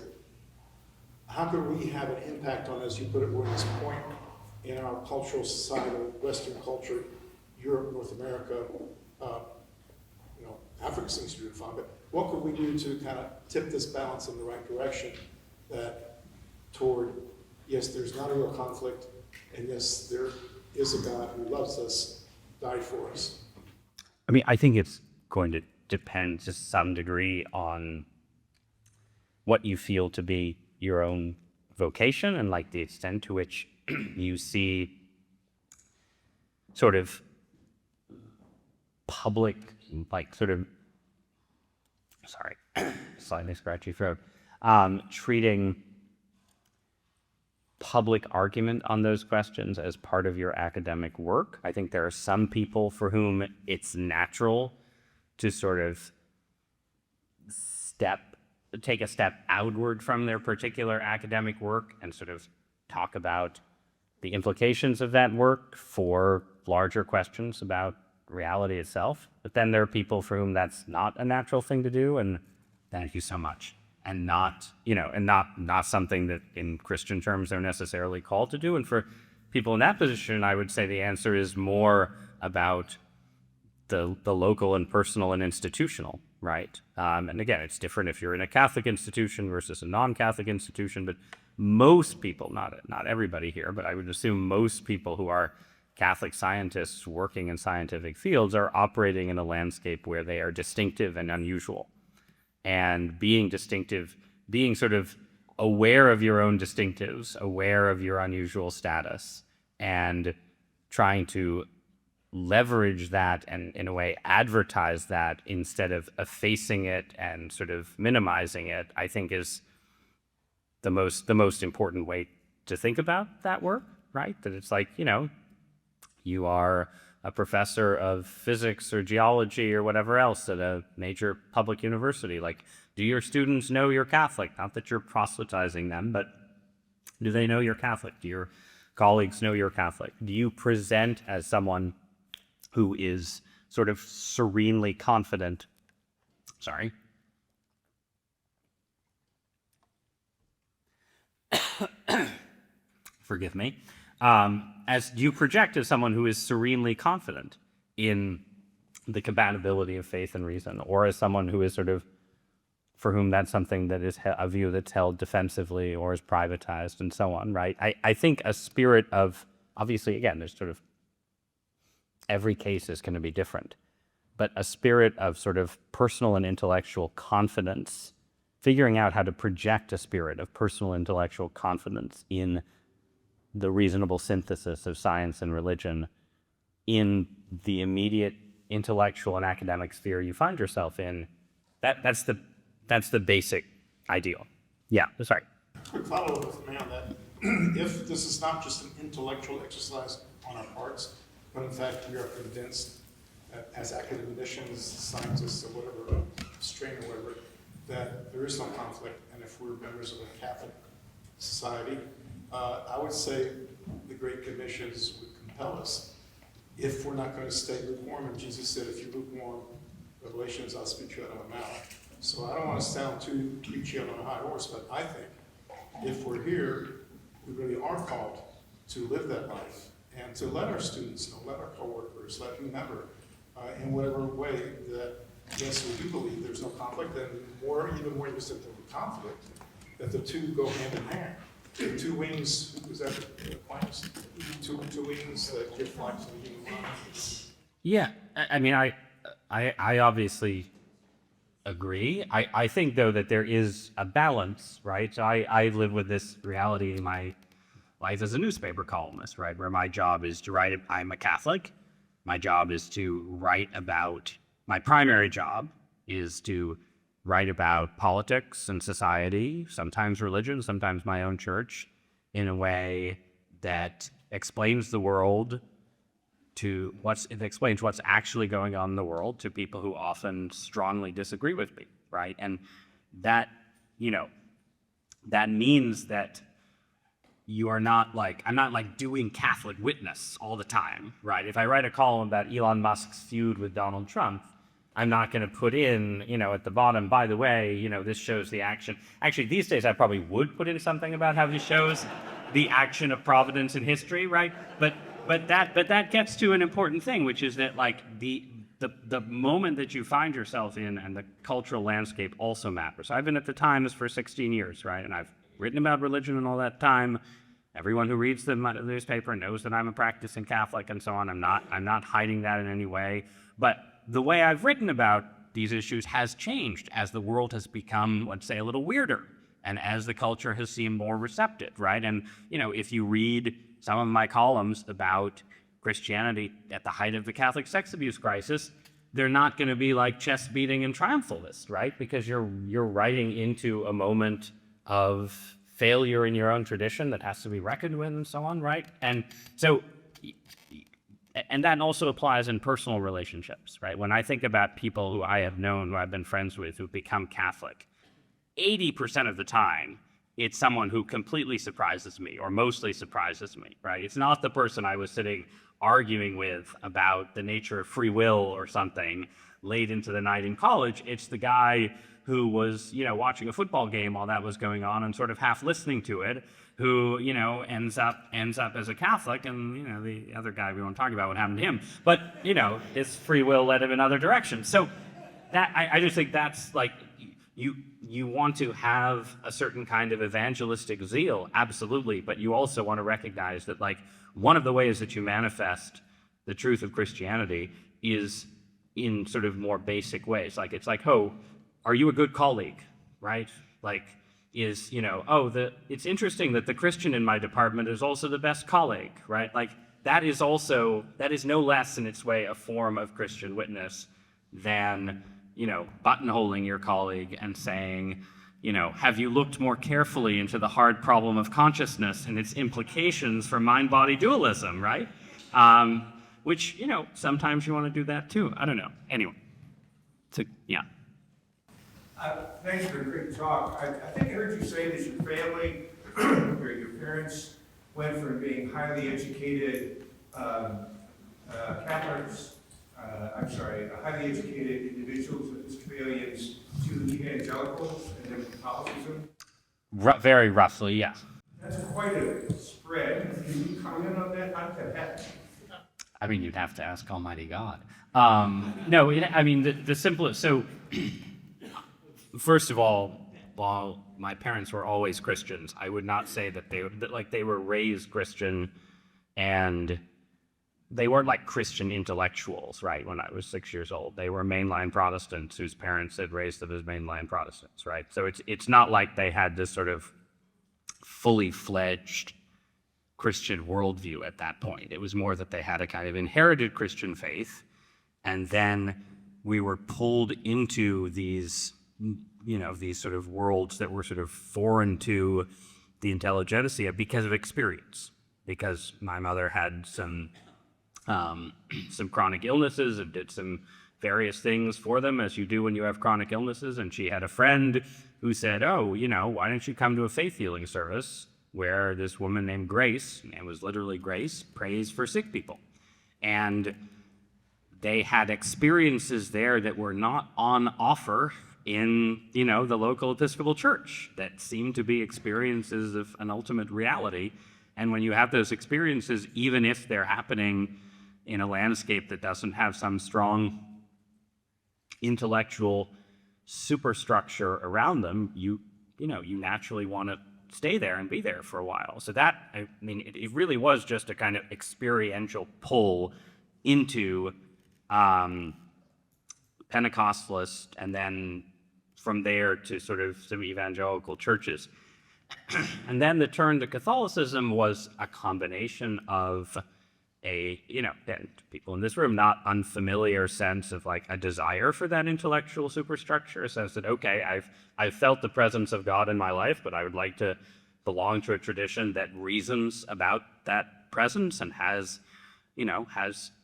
how could we have an impact on, as you put it, we're at this point in our cultural, societal, Western culture, Europe, North America, Africa seems to be doing fine, but what could we do to kind of tip this balance in the right direction that toward, yes, there's not a real conflict, and yes, there is a God who loves us, died for us? I mean, I think it's going to depend to some degree on what you feel to be your own vocation and like the extent to which you see sort of public, like sort of, sorry, slightly scratchy throat, treating public argument on those questions as part of your academic work. I think there are some people for whom it's natural to sort of take a step outward from their particular academic work and sort of talk about the implications of that work for larger questions about reality itself. But then there are people for whom that's not a natural thing to do, and thank you so much. And not, not something that in Christian terms they're necessarily called to do. And for people in that position, I would say the answer is more about the local and personal and institutional, right? And again, it's different if you're in a Catholic institution versus a non-Catholic institution, but most people, not everybody here, but I would assume most people who are Catholic scientists working in scientific fields are operating in a landscape where they are distinctive and unusual. And being distinctive, being sort of aware of your own distinctives, aware of your unusual status, and trying to leverage that and in a way advertise that instead of effacing it and sort of minimizing it, I think is the most important way to think about that work, right? That it's like, you are a professor of physics or geology or whatever else at a major public university. Like, do your students know you're Catholic? Not that you're proselytizing them, but do they know you're Catholic? Do your colleagues know you're Catholic? Do you present as someone who is sort of serenely confident? Sorry. Forgive me. As you project as someone who is serenely confident in the compatibility of faith and reason, or as someone who is sort of, for whom that's something that is a view that's held defensively or is privatized and so on, right? I think a spirit of, obviously, again, there's sort of, every case is going to be different, but a spirit of sort of personal and intellectual confidence, figuring out how to project a spirit of personal intellectual confidence in the reasonable synthesis of science and religion in the immediate intellectual and academic sphere you find yourself in, that's the basic ideal. Yeah, sorry. Quick follow-up with me on that. If this is not just an intellectual exercise on our parts, but in fact we are convinced that as academicians, scientists, or whatever, strain or whatever, that there is no conflict, and if we're members of a Catholic society, I would say the Great Commissions would compel us. If we're not going to stay lukewarm, and Jesus said, if you're lukewarm, Revelations, I'll spit you out of my mouth. So I don't want to sound too preachy on a high horse, but I think if we're here, we really are called to live that life and to let our students know, let our coworkers, let whomever, in whatever way that, yes, we do believe there's no conflict, and even more interested than the conflict, that the two go hand in hand. The two wings, was that Aquinas? Two wings that give flight to the human mind. Yeah, I mean, I obviously agree. I think, though, that there is a balance, right? So I live with this reality in my life as a newspaper columnist, right? Where my job is to write, I'm a Catholic. My job is to write about, my primary job is to write about politics and society, sometimes religion, sometimes my own church, in a way that explains the world it explains what's actually going on in the world to people who often strongly disagree with me, right? And that, that means that you are not like, I'm not like doing Catholic witness all the time, right? If I write a column about Elon Musk's feud with Donald Trump, I'm not going to put in, at the bottom, by the way, this shows the action. Actually, these days I probably would put in something about how this shows the action of providence in history, right? But But that gets to an important thing, which is that like the moment that you find yourself in and the cultural landscape also matters. I've been at the Times for 16 years, right? And I've written about religion and all that time. Everyone who reads the newspaper knows that I'm a practicing Catholic and so on. I'm not hiding that in any way. But the way I've written about these issues has changed as the world has become, let's say, a little weirder, and as the culture has seemed more receptive, right? And if you read some of my columns about Christianity at the height of the Catholic sex abuse crisis, they're not going to be like chest beating and triumphalist, right? Because you're writing into a moment of failure in your own tradition that has to be reckoned with and so on, right? And so, and that also applies in personal relationships, right? When I think about people who I have known, who I've been friends with, who've become Catholic, 80% of the time, it's someone who completely surprises me or mostly surprises me, right? It's not the person I was sitting arguing with about the nature of free will or something late into the night in college. It's the guy who was, watching a football game while that was going on and sort of half listening to it, who, ends up as a Catholic, and, the other guy, we won't talk about what happened to him, but, his free will led him in other directions. So that, I just think that's like, you want to have a certain kind of evangelistic zeal, absolutely, but you also want to recognize that, like, one of the ways that you manifest the truth of Christianity is in sort of more basic ways. Like, it's like, oh, are you a good colleague, right? Like, it's interesting that the Christian in my department is also the best colleague, right? Like, that is no less in its way a form of Christian witness than, buttonholing your colleague and saying, have you looked more carefully into the hard problem of consciousness and its implications for mind-body dualism, right? Which, sometimes you want to do that too. I don't know. Anyway, yeah. Thanks for a great talk. I think I heard you say that your family, or your parents, went from being highly educated Catholics, highly educated individuals, Episcopalians, to evangelicals and then Catholicism. Very roughly, yeah. That's quite a spread. Can you comment on that? How did that happen? I mean, you'd have to ask Almighty God. No, the simplest. So, first of all, while my parents were always Christians, I would not say that they were raised Christian, and they weren't like Christian intellectuals, right? When I was 6 years old, they were mainline Protestants whose parents had raised them as mainline Protestants, right? So it's not like they had this sort of fully fledged Christian worldview at that point. It was more that they had a kind of inherited Christian faith, and then we were pulled into these sort of worlds that were sort of foreign to the intelligentsia because of experience. Because my mother had some chronic illnesses and did some various things for them, as you do when you have chronic illnesses. And she had a friend who said, oh, why don't you come to a faith healing service where this woman named Grace, and was literally Grace, prays for sick people. And they had experiences there that were not on offer in, the local Episcopal church, that seemed to be experiences of an ultimate reality. And when you have those experiences, even if they're happening in a landscape that doesn't have some strong intellectual superstructure around them, you naturally want to stay there and be there for a while. So that, it really was just a kind of experiential pull into Pentecostalist, and then from there to sort of some evangelical churches. And then the turn to Catholicism was a combination of and people in this room, not unfamiliar sense of like a desire for that intellectual superstructure, a sense that, okay, I've felt the presence of God in my life, but I would like to belong to a tradition that reasons about that presence and has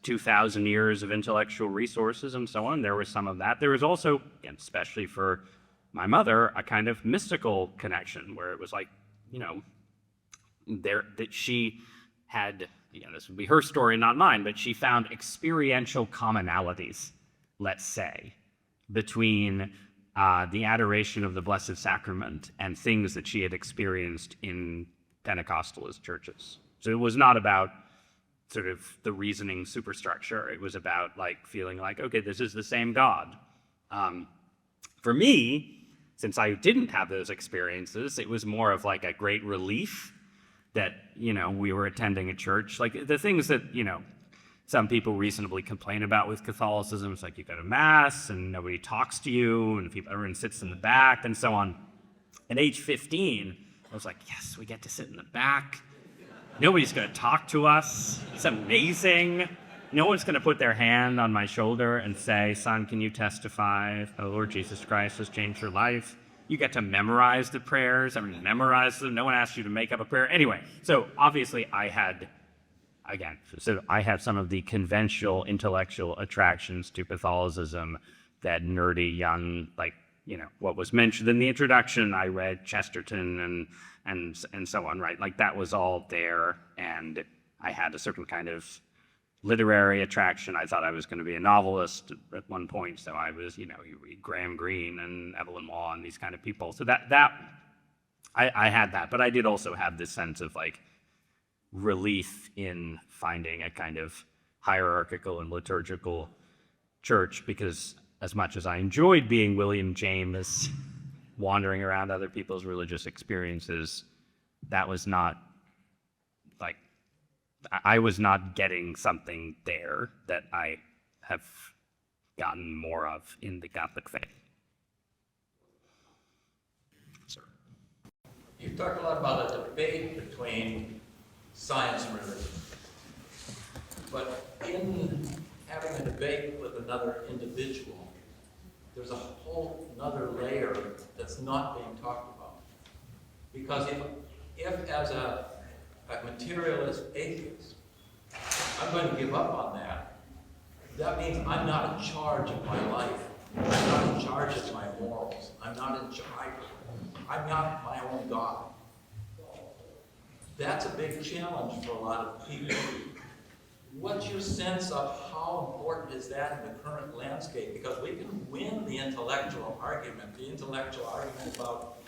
2,000 years of intellectual resources and so on. There was some of that. There was also, again, especially for my mother, a kind of mystical connection where it was like, that she had, this would be her story, not mine, but she found experiential commonalities, let's say, between the adoration of the Blessed Sacrament and things that she had experienced in Pentecostalist churches. So it was not about sort of the reasoning superstructure. It was about like feeling like, okay, this is the same God. For me, since I didn't have those experiences, it was more of like a great relief that, we were attending a church. Like the things that, some people reasonably complain about with Catholicism. It's like you go to mass and nobody talks to you and everyone sits in the back and so on. At age 15, I was like, yes, we get to sit in the back. Nobody's going to talk to us. It's amazing. No one's going to put their hand on my shoulder and say, son, can you testify the Lord Jesus Christ has changed your life? You get to memorize the prayers. Everyone memorizes them. No one asks you to make up a prayer. Anyway, so obviously I had some of the conventional intellectual attractions to Catholicism, that nerdy young, like, what was mentioned in the introduction. I read Chesterton and so on, right? Like that was all there, and I had a certain kind of literary attraction. I thought I was going to be a novelist at one point, so I was, you read Graham Greene and Evelyn Waugh and these kind of people. So I had that, but I did also have this sense of like relief in finding a kind of hierarchical and liturgical church, because as much as I enjoyed being William James, wandering around other people's religious experiences, that was not like, I was not getting something there that I have gotten more of in the Catholic faith. Sir. You talk a lot about a debate between science and religion. But in having a debate with another individual, there's a whole another layer that's not being talked about. Because if as a materialist atheist, I'm going to give up on that, that means I'm not in charge of my life. I'm not in charge of my morals. I'm not in charge. I'm not my own God. That's a big challenge for a lot of people. What's your sense of how important is that in the current landscape? Because we can win the intellectual argument about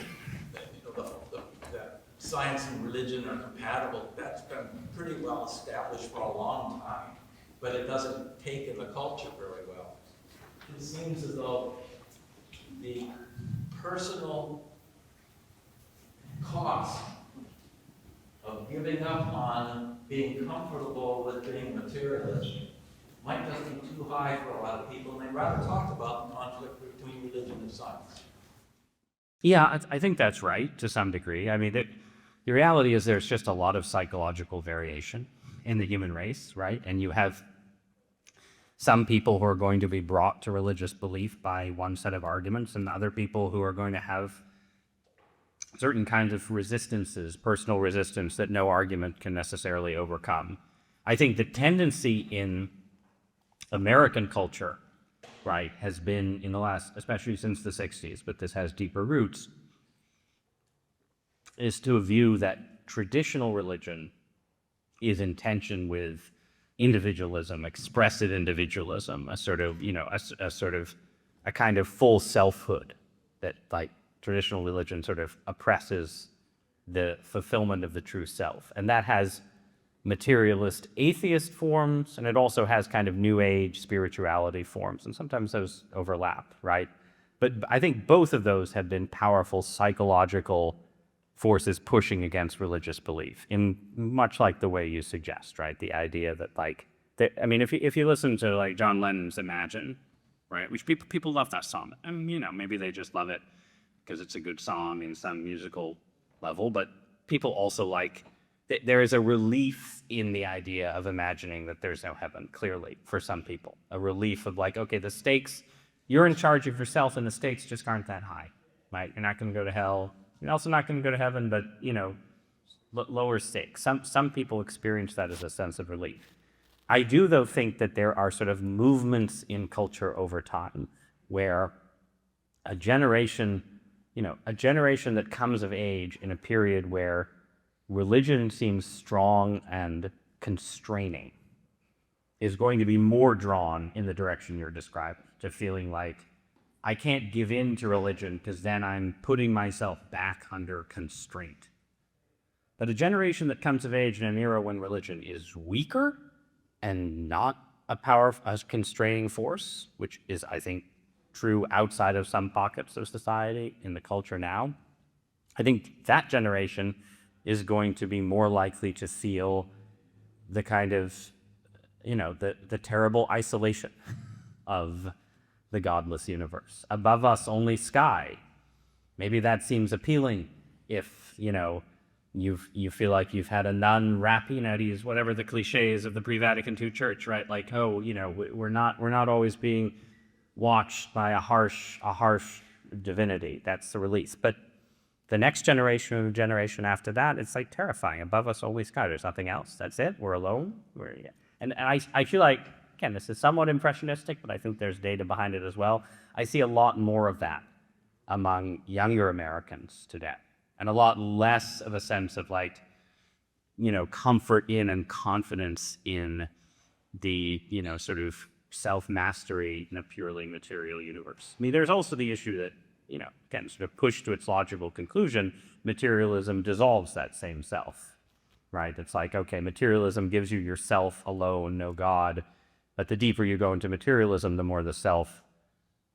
that science and religion are compatible. That's been pretty well established for a long time, but it doesn't take in the culture very well. It seems as though the personal cost of giving up on being comfortable with being materialist might just be too high for a lot of people, and they'd rather talk about the conflict between religion and science. Yeah, I think that's right to some degree. I mean, the reality is there's just a lot of psychological variation in the human race, right? And you have some people who are going to be brought to religious belief by one set of arguments, and other people who are going to have certain kinds of resistances, personal resistance that no argument can necessarily overcome. I think the tendency in American culture, right, has been in the last, especially since the 60s, but this has deeper roots, is to a view that traditional religion is in tension with individualism, expressive individualism, a sort of, a kind of full selfhood that, like, traditional religion sort of oppresses the fulfillment of the true self. And that has materialist atheist forms, and it also has kind of new age spirituality forms, and sometimes those overlap, right? But I think both of those have been powerful psychological forces pushing against religious belief, in much like the way you suggest, right? The idea that, like, if you listen to like John Lennon's Imagine, right, which people love that song, and maybe they just love it because it's a good song in some musical level, but people also like, there is a relief in the idea of imagining that there's no heaven, clearly, for some people. A relief of like, okay, the stakes, you're in charge of yourself and the stakes just aren't that high, right? You're not going to go to hell. You're also not going to go to heaven, but, lower stakes. Some people experience that as a sense of relief. I do, though, think that there are sort of movements in culture over time where a generation that comes of age in a period where religion seems strong and constraining is going to be more drawn in the direction you're describing, to feeling like, I can't give in to religion because then I'm putting myself back under constraint. But a generation that comes of age in an era when religion is weaker and not a constraining force, which is, I think, true outside of some pockets of society in the culture now. I think that generation is going to be more likely to feel the kind of, the terrible isolation of the godless universe. Above us, only sky. Maybe that seems appealing if, you feel like you've had a nun rap, to use whatever the cliches of the pre-Vatican II church, right? Like, we're not always being watched by a harsh divinity. That's the release. But the next generation or the generation after that, it's like terrifying. Above us, always sky. There's nothing else. That's it. We're alone. And I feel like, again, this is somewhat impressionistic, but I think there's data behind it as well. I see a lot more of that among younger Americans today, and a lot less of a sense of comfort in and confidence in the, sort of self-mastery in a purely material universe. I mean, there's also the issue that, again, sort of pushed to its logical conclusion, materialism dissolves that same self, right? It's like, okay, materialism gives you yourself alone, no God, but the deeper you go into materialism, the more the self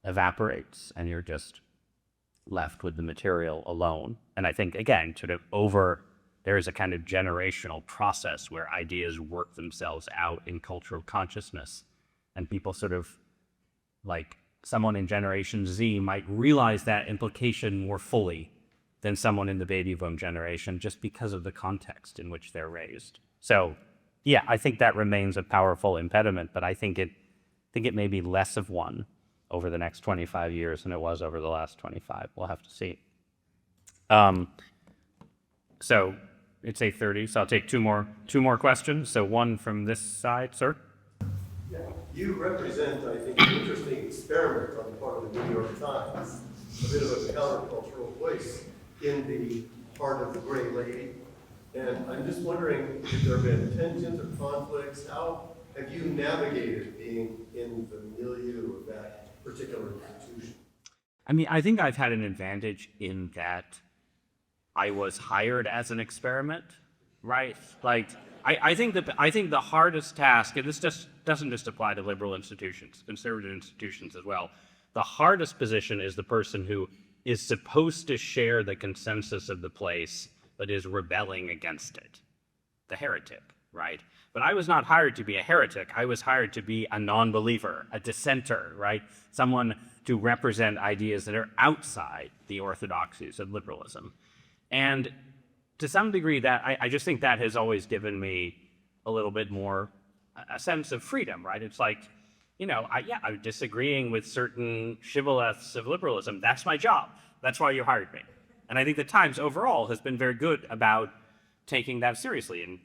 evaporates, and you're just left with the material alone. And I think, again, there is a kind of generational process where ideas work themselves out in cultural consciousness, and people sort of, like, someone in Generation Z might realize that implication more fully than someone in the baby boom generation, just because of the context in which they're raised. So, yeah, I think that remains a powerful impediment, but I think it may be less of one over the next 25 years than it was over the last 25. We'll have to see. So it's 8:30, so I'll take two more questions. So one from this side, sir. Yeah. You represent, I think, an interesting experiment on the part of the New York Times, a bit of a countercultural voice in the heart of the Gray Lady. And I'm just wondering if there have been tensions or conflicts. How have you navigated being in the milieu of that particular institution? I mean, I think I've had an advantage in that I was hired as an experiment, right? Like, I think the hardest task, and this just doesn't just apply to liberal institutions, conservative institutions as well. The hardest position is the person who is supposed to share the consensus of the place, but is rebelling against it. The heretic, right? But I was not hired to be a heretic. I was hired to be a non-believer, a dissenter, right? Someone to represent ideas that are outside the orthodoxies of liberalism. And to some degree, that I just think that has always given me a little bit more a sense of freedom, right? It's like, I'm disagreeing with certain shibboleths of liberalism. That's my job. That's why you hired me. And I think the Times overall has been very good about taking that seriously and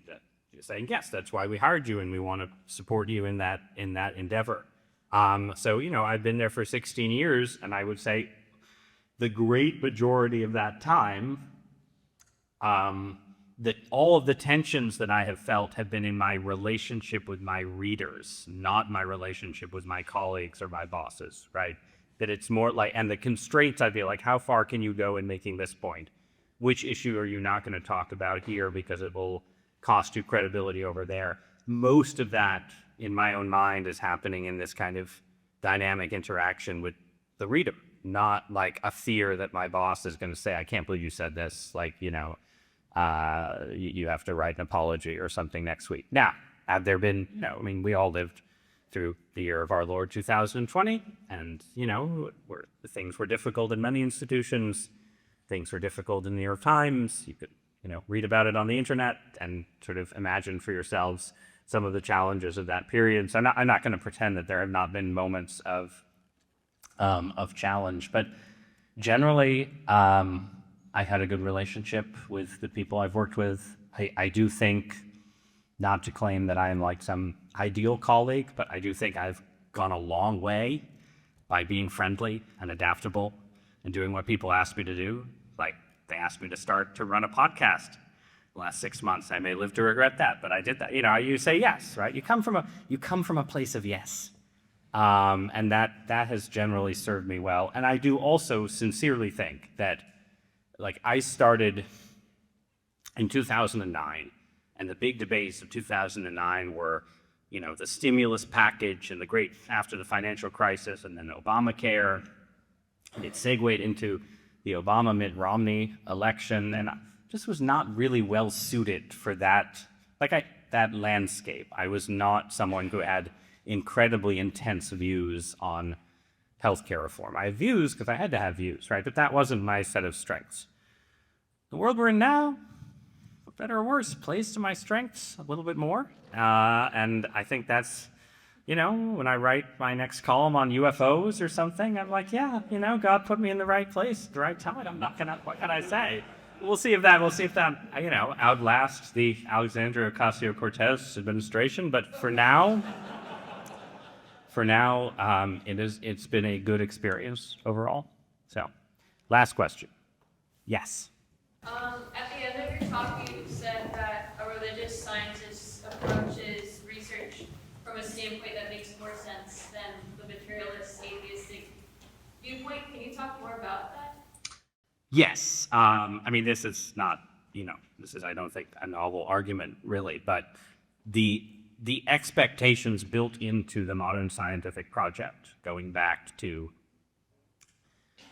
saying, yes, that's why we hired you, and we want to support you in that endeavor. So, I've been there for 16 years, and I would say the great majority of that time, that all of the tensions that I have felt have been in my relationship with my readers, not my relationship with my colleagues or my bosses, right? That it's more like, and the constraints, I feel like, how far can you go in making this point? Which issue are you not going to talk about here because it will cost you credibility over there? Most of that, in my own mind, is happening in this kind of dynamic interaction with the reader, not like a fear that my boss is going to say, I can't believe you said this, like, you have to write an apology or something next week. Now, have there been, we all lived through the year of our Lord 2020, and, things were difficult in many institutions. Things were difficult in the New York Times. You could, read about it on the internet and sort of imagine for yourselves some of the challenges of that period. So I'm not going to pretend that there have not been moments of challenge, but generally, I had a good relationship with the people I've worked with. I do think, not to claim that I am like some ideal colleague, but I do think I've gone a long way by being friendly and adaptable and doing what people ask me to do. Like, they asked me to start to run a podcast the last 6 months. I may live to regret that, but I did that. You say yes, right? You come from a place of yes. And that has generally served me well. And I do also sincerely think that, like, I started in 2009, and the big debates of 2009 were the stimulus package and the great after the financial crisis, and then Obamacare. And it segued into the Obama Mitt Romney election, and I just was not really well suited for that, that landscape. I was not someone who had incredibly intense views on healthcare reform. I have views because I had to have views, right? But that wasn't my set of strengths. The world we're in now, for better or worse, plays to my strengths a little bit more. And I think that's, when I write my next column on UFOs or something, I'm like, yeah, God put me in the right place at the right time. What can I say? We'll see if that, outlasts the Alexandria Ocasio-Cortez administration. But for now, it's been a good experience overall. So, last question. Yes. At the end of your talk, you said that a religious scientist approaches research from a standpoint that makes more sense than the materialist, atheistic viewpoint. Can you talk more about that? Yes. This is not, I don't think, a novel argument, really, but the expectations built into the modern scientific project, going back to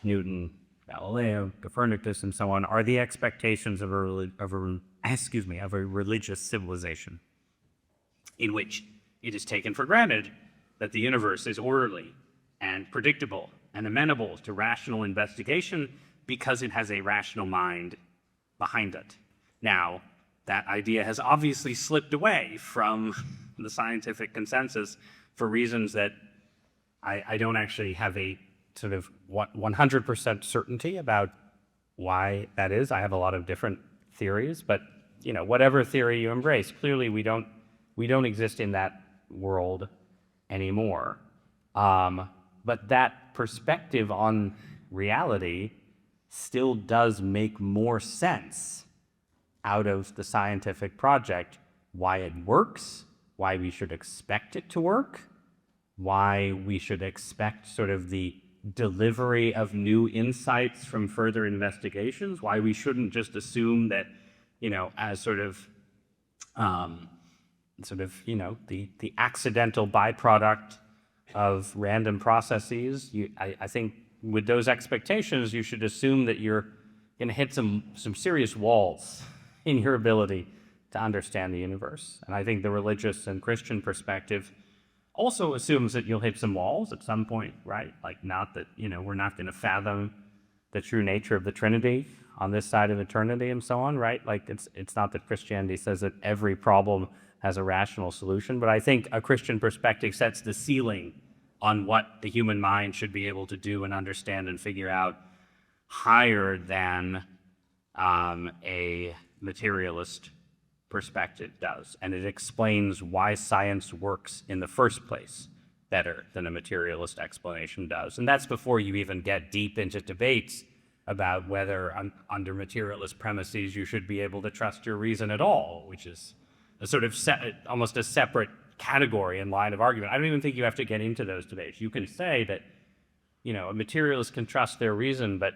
Newton, Galileo, Copernicus, and so on, are the expectations of a religious civilization, in which it is taken for granted that the universe is orderly and predictable and amenable to rational investigation because it has a rational mind behind it. Now, that idea has obviously slipped away from the scientific consensus for reasons that I don't actually have a sort of 100% certainty about why that is. I have a lot of different theories, but whatever theory you embrace, clearly we don't exist in that world anymore. But that perspective on reality still does make more sense out of the scientific project, why it works, why we should expect it to work, why we should expect sort of the delivery of new insights from further investigations, why we shouldn't just assume that, as the accidental byproduct of random processes. I think with those expectations, you should assume that you're going to hit some serious walls in your ability to understand the universe. And I think the religious and Christian perspective also assumes that you'll hit some walls at some point, right? Like, not that, we're not going to fathom the true nature of the Trinity on this side of eternity and so on, right? Like, it's not that Christianity says that every problem has a rational solution, but I think a Christian perspective sets the ceiling on what the human mind should be able to do and understand and figure out higher than a materialist perspective does. And it explains why science works in the first place better than a materialist explanation does. And that's before you even get deep into debates about whether under materialist premises you should be able to trust your reason at all, which is a sort of almost a separate category and line of argument. I don't even think you have to get into those debates. You can say that, a materialist can trust their reason, but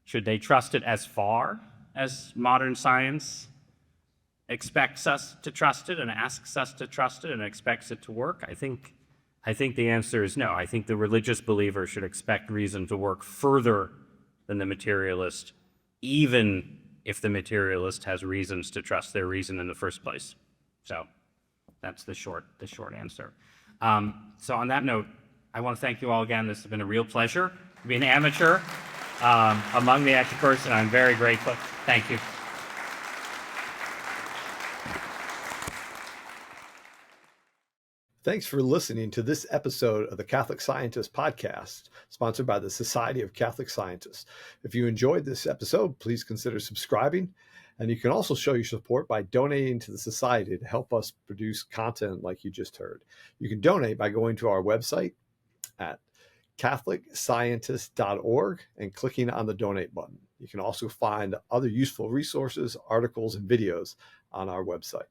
should they trust it as far as modern science expects us to trust it and asks us to trust it and expects it to work? I think the answer is no. I think the religious believer should expect reason to work further than the materialist, even if the materialist has reasons to trust their reason in the first place. So that's the short answer. So on that note, I want to thank you all again. This has been a real pleasure to be an amateur among the experts, and I'm very grateful. Thank you. Thanks for listening to this episode of the Catholic Scientist Podcast, sponsored by the Society of Catholic Scientists. If you enjoyed this episode, please consider subscribing. And you can also show your support by donating to the Society to help us produce content like you just heard. You can donate by going to our website at catholicscientist.org and clicking on the donate button. You can also find other useful resources, articles, and videos on our website.